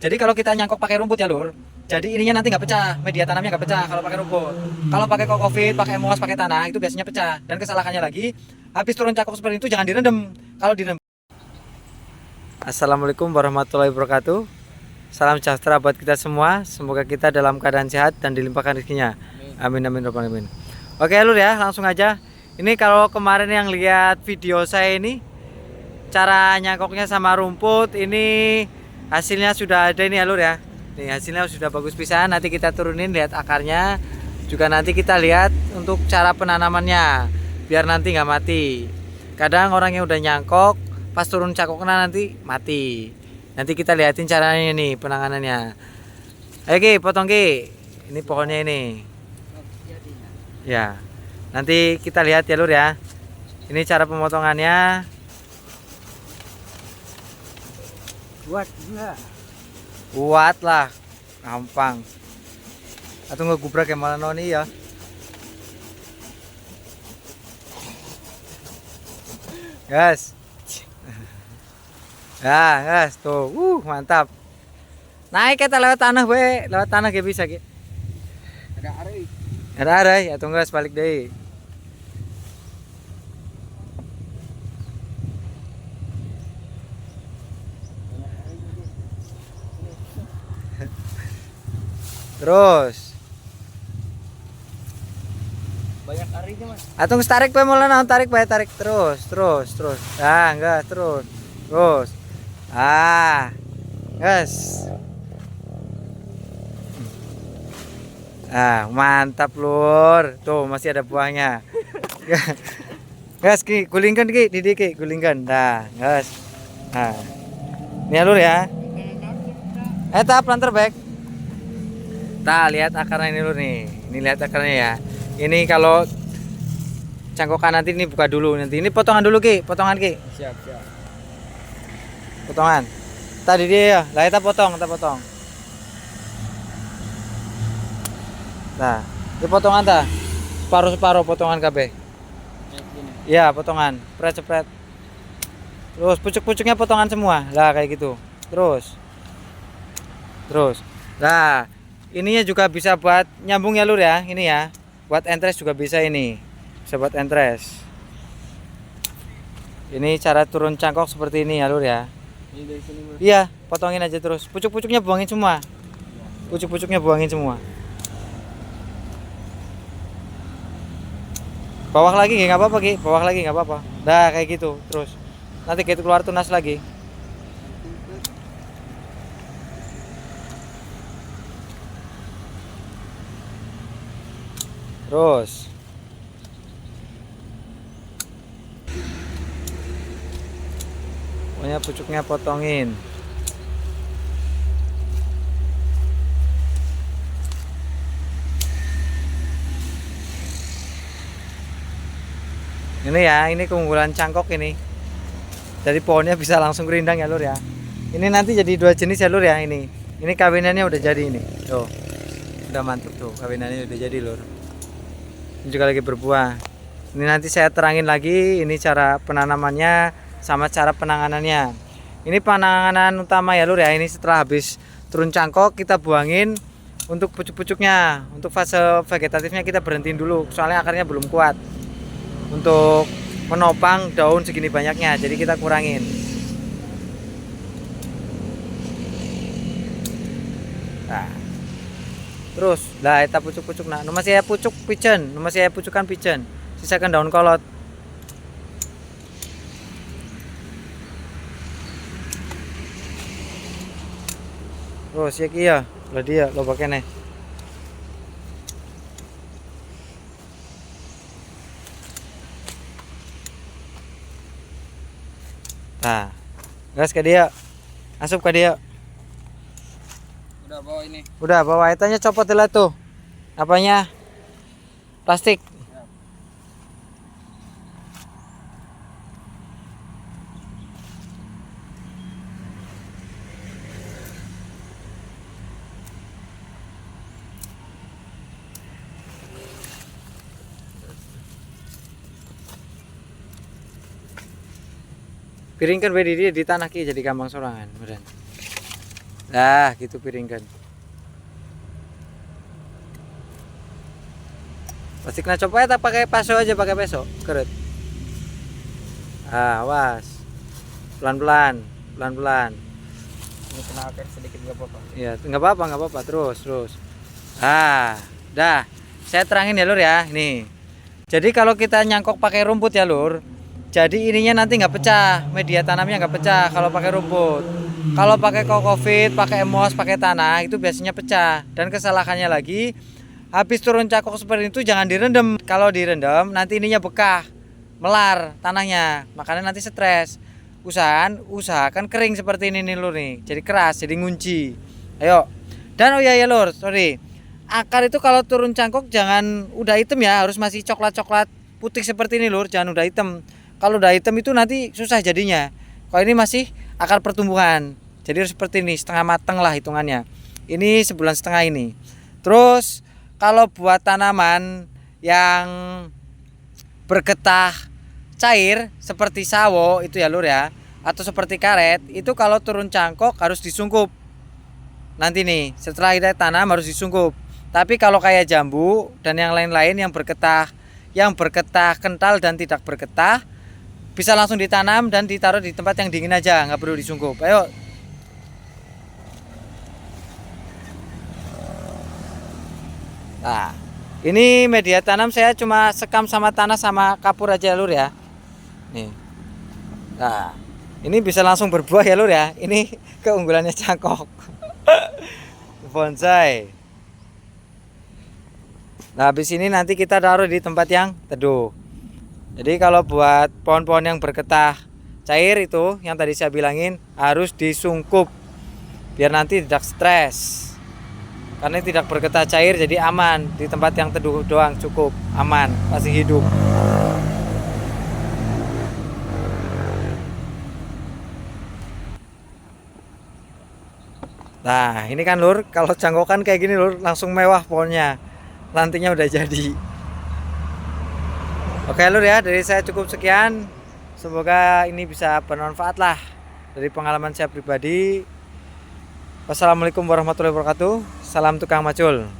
Jadi kalau kita nyangkok pakai rumput ya lur, jadi ininya nanti nggak pecah, media tanamnya nggak pecah kalau pakai rumput. Kalau pakai kokopit, pakai emuas, pakai tanah itu biasanya pecah. Dan kesalahannya lagi, habis turun cangkok seperti itu jangan direndam. Kalau direndam. Assalamualaikum warahmatullahi wabarakatuh. Salam sejahtera buat kita semua. Semoga kita dalam keadaan sehat dan dilimpahkan rezekinya. Amin amin robbal alamin. Oke lur ya, langsung aja. Ini kalau kemarin yang lihat video saya ini, cara nyangkoknya sama rumput ini hasilnya sudah ada ini ya lur ya. Nih hasilnya sudah bagus pisan. Nanti kita turunin lihat akarnya. Juga nanti kita lihat untuk cara penanamannya biar nanti nggak mati. Kadang orang yang udah nyangkok pas turun cangkoknya nanti mati. Nanti kita liatin caranya nih penanganannya. Ayo Ki, potong Ki. Ini pohonnya ini. Ya. Nanti kita lihat ya lur ya. Ini cara pemotongannya. Buat enggak? Buat lah, gampang. Atau nggak gubrak yang malah noni ya. Gas. Ya, gas tuh. Mantap. Naik kita lewat tanah, we. Lewat tanah gak bisa, Ki. Ada arek. Ada ada ya, tunggu gas balik deh. Terus. Banyak ariknya, Mas. Atau tarik bae mulai naon tarik bae tarik terus. Ah, enggak terus. Terus. Ah. Gas. Ah, mantap lur. Tuh masih ada buahnya. Gas Ki, gulingkan Ki, Didi Ki, gulingkan. Nah, gas. Nah. Ini ya, lur ya. Tahap planter back. Nah, lihat akarnya ini lur nih. Ini lihat akarnya ya. Ini kalau cangkokan nanti ini buka dulu nanti. Ini potongan dulu Ki, potongan Ki. Siap. Potongan. Tadi dia ya. Lah kita potong, Nah, ini potongan ta. Separuh-separuh potongan kabeh. Iya, potongan. Cepret. Terus pucuk-pucuknya potongan semua. Lah kayak gitu. Terus. Nah, ininya juga bisa buat nyambung ya lur ya. Ini ya. Buat entres juga bisa ini. Bisa buat entres. Ini cara turun cangkok seperti ini ya lur ya. Ini dari sini, Mas. Iya, potongin aja terus. Pucuk-pucuknya buangin semua. Bawah lagi nggak apa-apa Ki. Bawah lagi nggak apa-apa. Nah, kayak gitu terus. Nanti kita keluar tunas lagi. Terus. Pokoknya pucuknya potongin. Ini ya, ini keunggulan cangkok ini. Jadi pohonnya bisa langsung rindang ya lur ya. Ini nanti jadi dua jenis ya lur ya ini. Ini kawinannya udah jadi ini. Tuh. Udah mantap tuh, kawinannya udah jadi lur. Ini juga lagi berbuah. Ini nanti saya terangin lagi ini cara penanamannya sama cara penanganannya. Ini penanganan utama ya lur ya. Ini setelah habis turun cangkok kita buangin untuk pucuk-pucuknya. Untuk fase vegetatifnya kita berhentiin dulu soalnya akarnya belum kuat untuk menopang daun segini banyaknya, jadi kita kurangin. Nah. Terus lah eta pucuk-pucuk nah masih saya pucuk pijen, masih saya pucukan pijen. Sisakan daun kolot. Terus ya ki ya, lah dia lo pakai nih. Nah, gas ke dia, asup ke dia. Udah bawa ini. Udah bawa etanya copot lah tuh. Apanya? Plastik. Piringkan bedi dia di tanah ki jadi gampang sorangan, beneran. Nah, gitu piringkan. Pasti kena copet tak pakai paso aja, pakai peso, keret. Ah, awas. Pelan-pelan, pelan-pelan. Ini kena akar sedikit nggak apa-apa. Iya, nggak apa-apa, nggak apa-apa. Terus, terus. Ah, dah. Saya terangin ya, Lur ya. Nih. Jadi kalau kita nyangkok pakai rumput ya, Lur. Jadi ininya nanti nggak pecah, media tanamnya nggak pecah kalau pakai rumput. Kalau pakai kokofit, pakai emos, pakai tanah itu biasanya pecah. Dan kesalahannya lagi, habis turun cangkok seperti itu jangan direndam. Kalau direndam nanti ininya bekah, melar tanahnya, makanya nanti stres. Usahakan kering seperti ini nih Lur nih, jadi keras, jadi ngunci. Ayo. Dan oh iya ya Lur, sorry. Akar itu kalau turun cangkok jangan udah hitam ya, harus masih coklat-coklat putih seperti ini Lur, jangan udah hitam. Kalau udah hitam itu nanti susah jadinya. Kalau ini masih akar pertumbuhan, jadi harus seperti ini, setengah mateng lah hitungannya. Ini sebulan setengah ini. Terus kalau buat tanaman yang bergetah cair seperti sawo itu ya Lur ya, atau seperti karet, itu kalau turun cangkok harus disungkup. Nanti nih setelah kita tanam harus disungkup. Tapi kalau kayak jambu dan yang lain-lain yang bergetah kental dan tidak bergetah, bisa langsung ditanam dan ditaruh di tempat yang dingin aja, nggak perlu disungkup. Ayo. Nah, ini media tanam saya cuma sekam sama tanah sama kapur aja Lur ya. Nih. Nah, ini bisa langsung berbuah ya Lur ya. Ini keunggulannya cangkok. Bonsai. Nah, habis ini nanti kita taruh di tempat yang teduh. Jadi kalau buat pohon-pohon yang bergetah cair itu yang tadi saya bilangin harus disungkup biar nanti tidak stres. Karena tidak bergetah cair jadi aman, di tempat yang teduh doang cukup aman, masih hidup. Nah, ini kan Lur, kalau cangkokan kayak gini Lur, langsung mewah pohonnya. Rantingnya udah jadi. Oke Lur ya, dari saya cukup sekian. Semoga ini bisa bermanfaat lah dari pengalaman saya pribadi. Wassalamualaikum warahmatullahi wabarakatuh. Salam tukang macul.